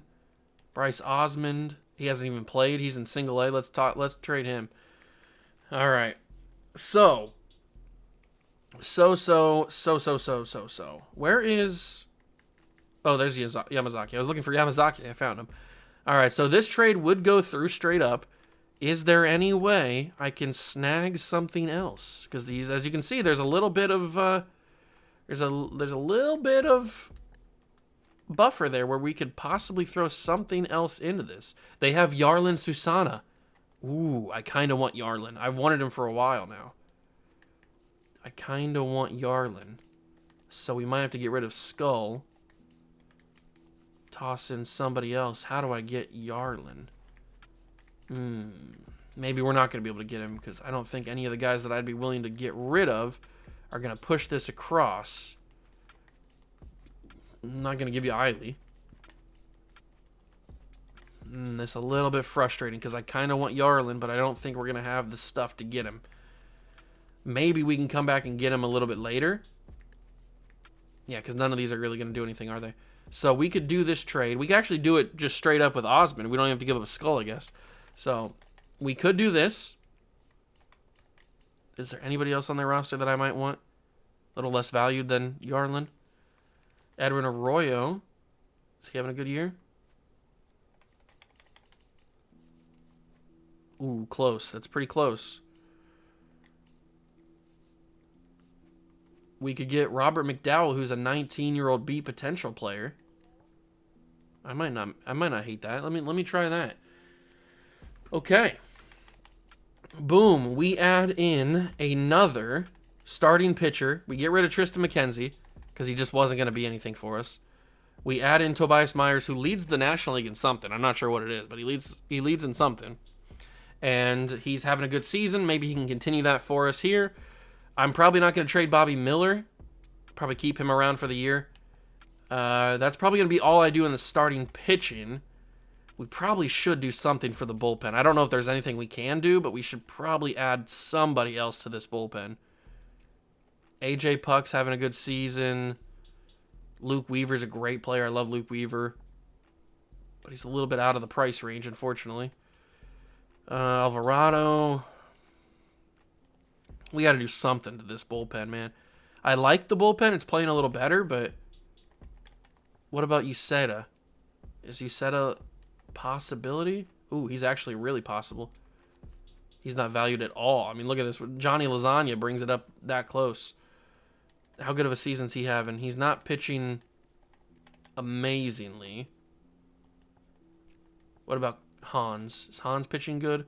Bryce Osmond, he hasn't even played. He's in single A. Let's trade him. All right. So. Where is... Oh, there's Yamazaki. I was looking for Yamazaki. I found him. All right, so this trade would go through straight up. Is there any way I can snag something else? Because these, as you can see, there's a little bit of there's a little bit of buffer there where we could possibly throw something else into this. They have Yarlin Susana. Ooh, I kind of want Yarlin. I've wanted him for a while now. I kind of want Yarlin. So we might have to get rid of Skull. Toss in somebody else. How do I get Yarlin? Maybe we're not going to be able to get him because I don't think any of the guys that I'd be willing to get rid of are going to push this across. I'm not going to give you Eiley. This a little bit frustrating because I kind of want Yarlin, but I don't think we're going to have the stuff to get him. Maybe we can come back and get him a little bit later. Yeah, because none of these are really going to do anything, are they? So we could do this trade. We could actually do it just straight up with Osmond. We don't have to give up a Skull, I guess. So we could do this. Is there anybody else on their roster that I might want? A little less valued than Yarlin. Edwin Arroyo. Is he having a good year? Ooh, close. That's pretty close. We could get Robert McDowell, who's a 19-year-old B potential player. I might not hate that. Let me try that. Okay. Boom. We add in another starting pitcher. We get rid of Tristan McKenzie because he just wasn't going to be anything for us. We add in Tobias Myers, who leads the National League in something. I'm not sure what it is, but he leads in something. And he's having a good season. Maybe he can continue that for us here. I'm probably not going to trade Bobby Miller. Probably keep him around for the year. That's probably going to be all I do in the starting pitching. We probably should do something for the bullpen. I don't know if there's anything we can do, but we should probably add somebody else to this bullpen. AJ Puck's having a good season. Luke Weaver's a great player. I love Luke Weaver. But he's a little bit out of the price range, unfortunately. Alvarado. We got to do something to this bullpen, man. I like the bullpen. It's playing a little better, but what about Uceta? Is Uceta a possibility? Ooh, he's actually really possible. He's not valued at all. I mean, look at this. Johnny Lasagna brings it up that close. How good of a season's he having? He's not pitching amazingly. What about Hans? Is Hans pitching good?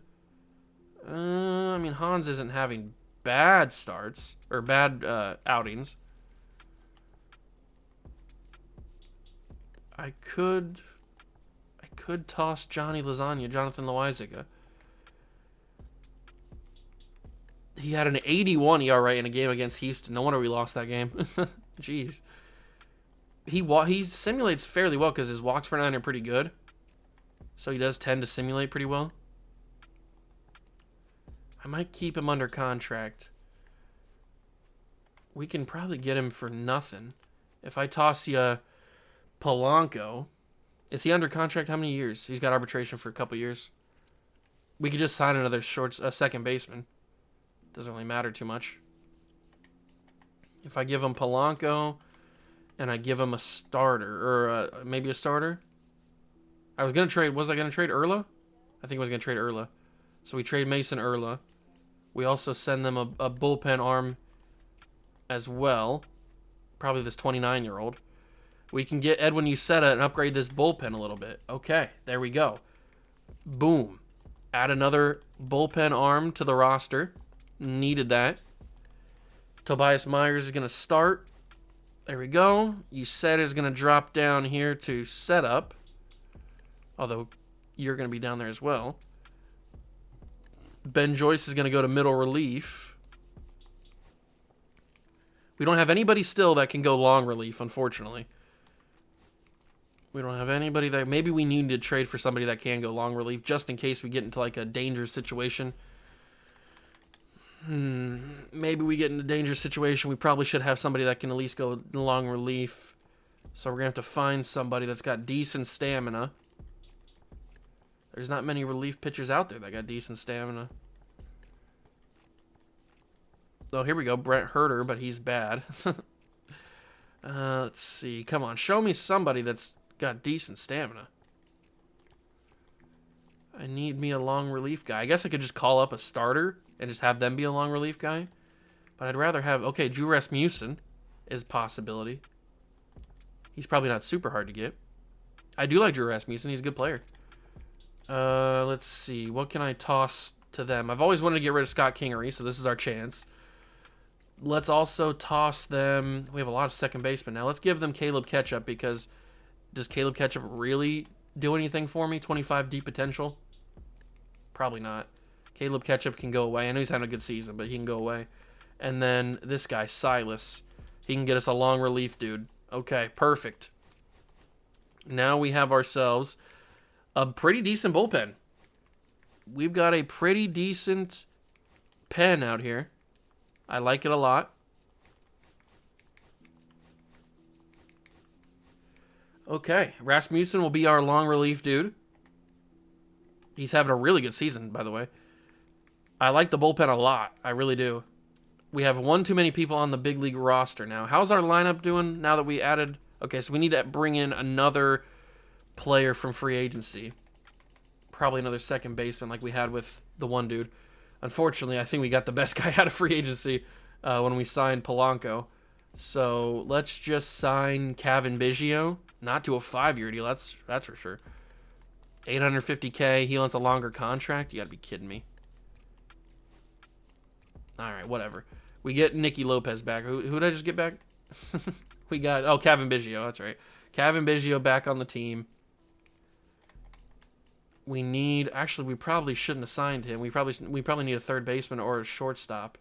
I mean, Hans isn't having bad starts or bad outings. I could toss Johnny Lasagna, Jonathan Loizaga. He had an 81 ERA in a game against Houston. No wonder we lost that game. Jeez. He simulates fairly well because his walks per nine are pretty good. So he does tend to simulate pretty well. I might keep him under contract. We can probably get him for nothing. If I toss you Polanco, is he under contract how many years? He's got arbitration for a couple years. We could just sign another second baseman. Doesn't really matter too much. If I give him Polanco and I give him a starter, or maybe a starter. Was I going to trade Urla? I think I was going to trade Urla. So we trade Mason Urla. We also send them a bullpen arm as well. Probably this 29-year-old. We can get Edwin Uceta and upgrade this bullpen a little bit. Okay, there we go. Boom. Add another bullpen arm to the roster. Needed that. Tobias Myers is going to start. There we go. Uceta is going to drop down here to setup. Although you're going to be down there as well. Ben Joyce is going to go to middle relief. We don't have anybody still that can go long relief, unfortunately. We don't have anybody that... Maybe we need to trade for somebody that can go long relief, just in case we get into like a dangerous situation. Maybe we get in a dangerous situation. We probably should have somebody that can at least go long relief. So we're going to have to find somebody that's got decent stamina. There's not many relief pitchers out there that got decent stamina. Oh, here we go. Brent Herter, but he's bad. Let's see. Come on. Show me somebody that's got decent stamina. I need me a long relief guy. I guess I could just call up a starter and just have them be a long relief guy. But I'd rather have... Okay, Drew Rasmussen is a possibility. He's probably not super hard to get. I do like Drew Rasmussen. He's a good player. Let's see. What can I toss to them? I've always wanted to get rid of Scott Kingery, so this is our chance. Let's also toss them... We have a lot of second basemen now. Let's give them Caleb Ketchup, because does Caleb Ketchup really do anything for me? 25 deep potential? Probably not. Caleb Ketchup can go away. I know he's having a good season, but he can go away. And then this guy, Silas. He can get us a long relief dude. Okay, perfect. Now we have ourselves a pretty decent bullpen. We've got a pretty decent pen out here. I like it a lot. Okay, Rasmussen will be our long relief dude. He's having a really good season, by the way. I like the bullpen a lot. I really do. We have one too many people on the big league roster now. How's our lineup doing now that we added... Okay, so we need to bring in another player from free agency. Probably another second baseman like we had with the one dude. Unfortunately, I think we got the best guy out of free agency when we signed Polanco. So let's just sign Kevin Biggio. Not to a 5-year deal, that's for sure. $850K. He wants a longer contract. You got to be kidding me. All right, whatever. We get Nicky Lopez back. Who did I just get back? We got Kevin Biggio. That's right. Kevin Biggio back on the team. We need... Actually, we probably shouldn't have signed him. We probably need a third baseman or a shortstop.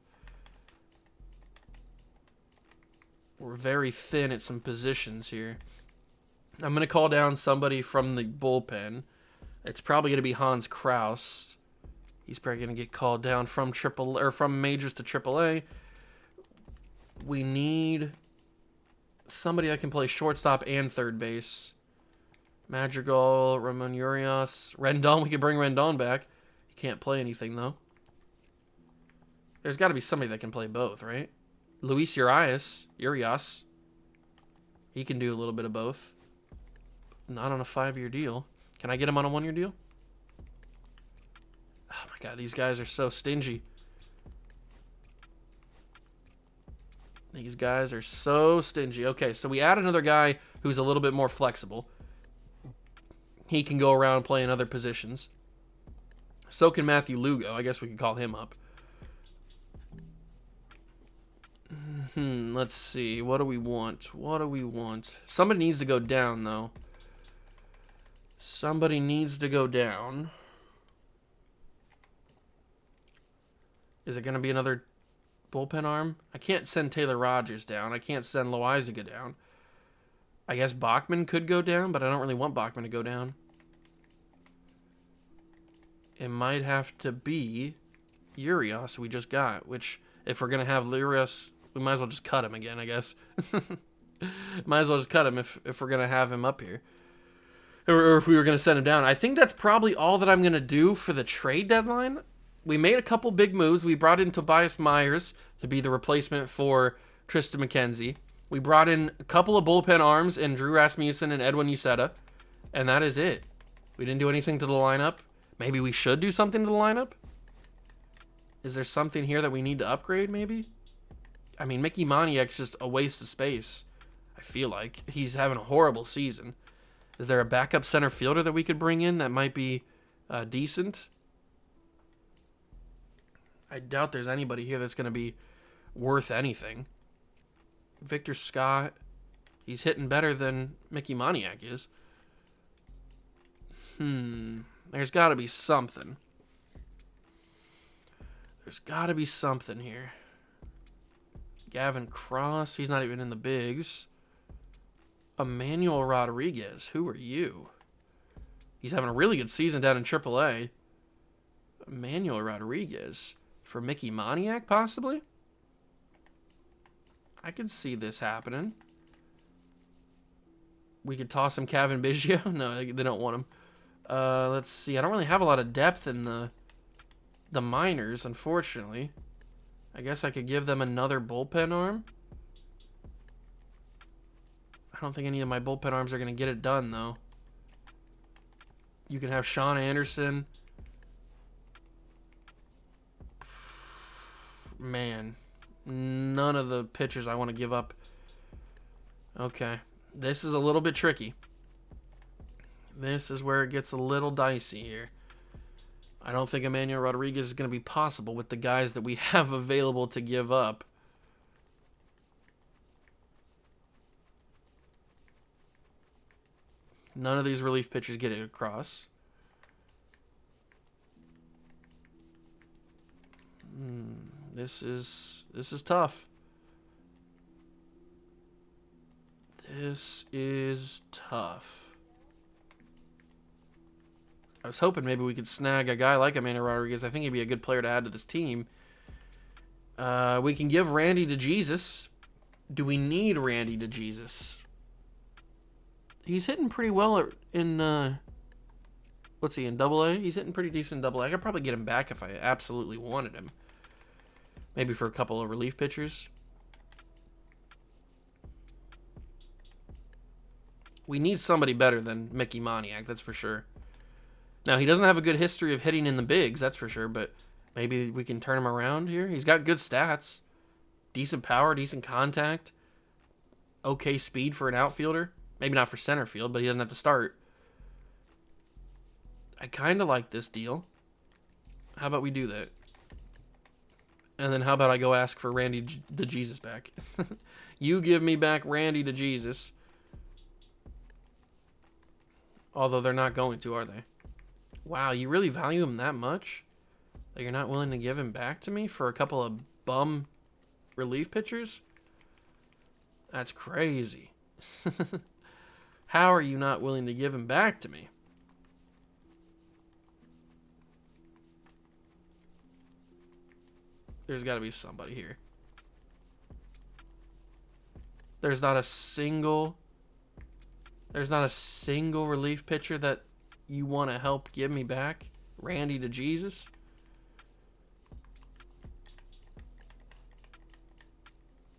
We're very thin at some positions here. I'm going to call down somebody from the bullpen. It's probably going to be Hans Kraus. He's probably going to get called down from from majors to AAA. We need somebody that can play shortstop and third base. Madrigal, Ramon Urias, Rendon. We could bring Rendon back. He can't play anything, though. There's got to be somebody that can play both, right? Luis Urias. He can do a little bit of both. Not on a 5-year deal. Can I get him on a 1-year deal? Oh my god, these guys are so stingy. These guys are so stingy. Okay, so we add another guy who's a little bit more flexible. He can go around playing other positions. So can Matthew Lugo. I guess we could call him up. Let's see. What do we want? Somebody needs to go down, though. Somebody needs to go down. Is it going to be another bullpen arm? I can't send Taylor Rogers down. I can't send Loizaga down. I guess Bachman could go down, but I don't really want Bachman to go down. It might have to be Urias we just got, which if we're going to have Urias, we might as well just cut him again, I guess. Might as well just cut him if we're going to have him up here. Or if we were going to send him down. I think that's probably all that I'm going to do for the trade deadline. We made a couple big moves. We brought in Tobias Myers to be the replacement for Tristan McKenzie. We brought in a couple of bullpen arms in Drew Rasmussen and Edwin Uceta. And that is it. We didn't do anything to the lineup. Maybe we should do something to the lineup? Is there something here that we need to upgrade, maybe? I mean, Mickey Moniak's just a waste of space, I feel like. He's having a horrible season. Is there a backup center fielder that we could bring in that might be decent? I doubt there's anybody here that's going to be worth anything. Victor Scott, he's hitting better than Mickey Moniak is. There's got to be something. There's got to be something here. Gavin Cross, he's not even in the bigs. Emmanuel Rodriguez, who are you? He's having a really good season down in AAA. Emmanuel Rodriguez for Mickey Moniak, possibly? I could see this happening. We could toss him Kevin Biggio. No, they don't want him. Let's see. I don't really have a lot of depth in the minors, unfortunately. I guess I could give them another bullpen arm. I don't think any of my bullpen arms are going to get it done, though. You can have Sean Anderson. Man, none of the pitchers I want to give up. Okay, this is a little bit tricky. This is where it gets a little dicey here. I don't think Emmanuel Rodriguez is going to be possible with the guys that we have available to give up. None of these relief pitchers get it across. This is tough. This is tough. I was hoping maybe we could snag a guy like Emmanuel Rodriguez. I think he'd be a good player to add to this team. We can give Randy to Jesus. Do we need Randy to Jesus? He's hitting pretty well in what's he in AA? He's hitting pretty decent in AA. I could probably get him back if I absolutely wanted him. Maybe for a couple of relief pitchers. We need somebody better than Mickey Moniak, that's for sure. Now, he doesn't have a good history of hitting in the bigs, that's for sure, but maybe we can turn him around here. He's got good stats. Decent power, decent contact. Okay speed for an outfielder. Maybe not for center field, but he doesn't have to start. I kind of like this deal. How about we do that? And then how about I go ask for Randy the Jesus back? You give me back Randy the Jesus. Although they're not going to, are they? Wow, you really value him that much? That you're not willing to give him back to me for a couple of bum relief pitchers? That's crazy. How are you not willing to give him back to me? There's got to be somebody here. There's not a single relief pitcher that you want to help give me back. Randy to Jesus.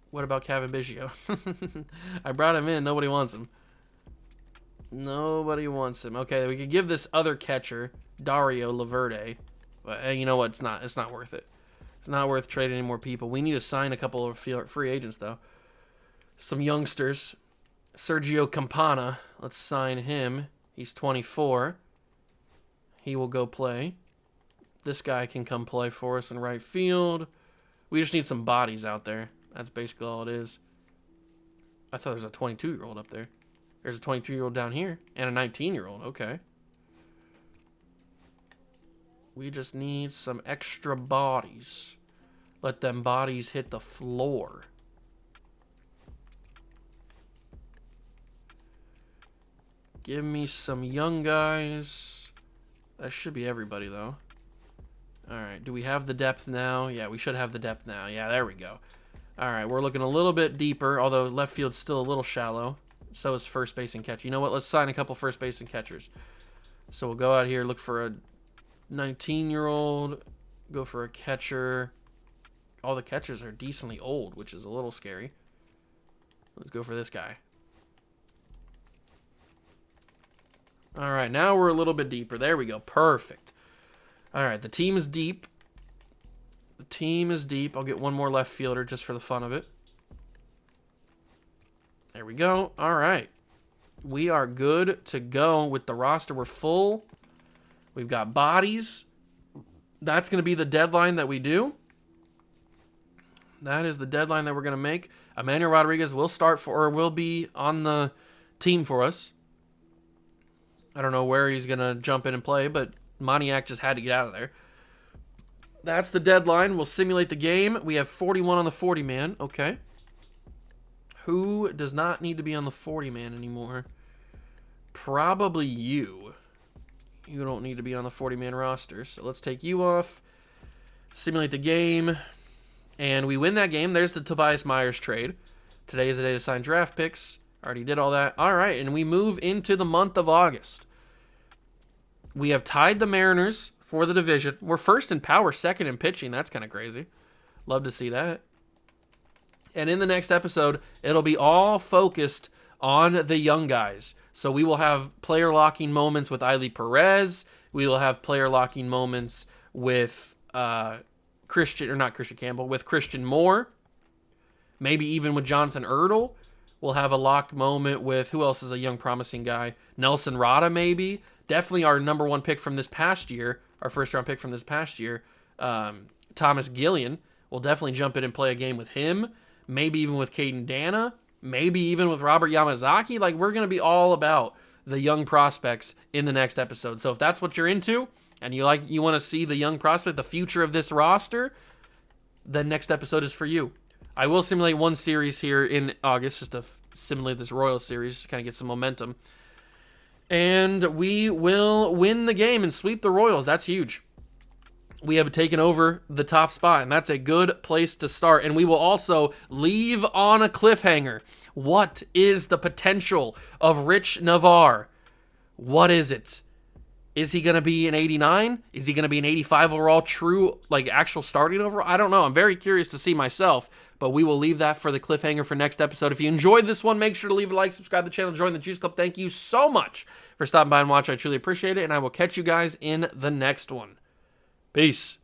What about Kevin Biggio? I brought him in. Nobody wants him. Nobody wants him. Okay, we could give this other catcher, Dario Laverde. But you know what? It's not worth it. It's not worth trading any more people. We need to sign a couple of free agents, though. Some youngsters. Sergio Campana. Let's sign him. He's 24. He will go play. This guy can come play for us in right field. We just need some bodies out there. That's basically all it is. I thought there was a 22-year-old up there. There's a 22-year-old down here. And a 19-year-old. Okay. We just need some extra bodies. Let them bodies hit the floor. Give me some young guys. That should be everybody, though. Alright, do we have the depth now? Yeah, we should have the depth now. Yeah, there we go. Alright, we're looking a little bit deeper, although left field's still a little shallow. So is first base and catcher. You know what? Let's sign a couple first base and catchers. So we'll go out here, look for a 19-year-old, go for a catcher. All the catchers are decently old, which is a little scary. Let's go for this guy. All right, now we're a little bit deeper. There we go. Perfect. All right, the team is deep. The team is deep. I'll get one more left fielder just for the fun of it. There we go. All right. We are good to go with the roster. We're full. We've got bodies. That's going to be the deadline that we do. That is the deadline that we're going to make. Emmanuel Rodriguez will start for, or will be on the team for us. I don't know where he's going to jump in and play, but Moniak just had to get out of there. That's the deadline. We'll simulate the game. We have 41 on the 40-man. Okay. Who does not need to be on the 40-man anymore? Probably you. You don't need to be on the 40-man roster. So let's take you off. Simulate the game. And we win that game. There's the Tobias Myers trade. Today is the day to sign draft picks. Already did all that. All right, and we move into the month of August. We have tied the Mariners for the division. We're first in power, second in pitching. That's kind of crazy. Love to see that. And in the next episode, it'll be all focused on the young guys. So we will have player locking moments with Eily Perez. We will have player locking moments with with Christian Moore. Maybe even with Jonathan Ertl. We'll have a lock moment with, who else is a young promising guy? Nelson Rada, maybe. Definitely our number one pick from this past year, our first round pick from this past year, Thomas Gillian. We'll definitely jump in and play a game with him. Maybe even with Caden Dana. Maybe even with Robert Yamazaki. Like, we're going to be all about the young prospects in the next episode. So if that's what you're into, and you want to see the young prospect, the future of this roster, the next episode is for you. I will simulate one series here in August, just to simulate this Royals series, just to kind of get some momentum. And we will win the game and sweep the Royals. That's huge. We have taken over the top spot, and that's a good place to start. And we will also leave on a cliffhanger. What is the potential of Rich Navarre? What is it? Is he going to be an 89? Is he going to be an 85 overall, true, like, actual starting overall? I don't know. I'm very curious to see myself, but we will leave that for the cliffhanger for next episode. If you enjoyed this one, make sure to leave a like, subscribe to the channel, join the Juice Club. Thank you so much for stopping by and watching. I truly appreciate it, and I will catch you guys in the next one. Peace.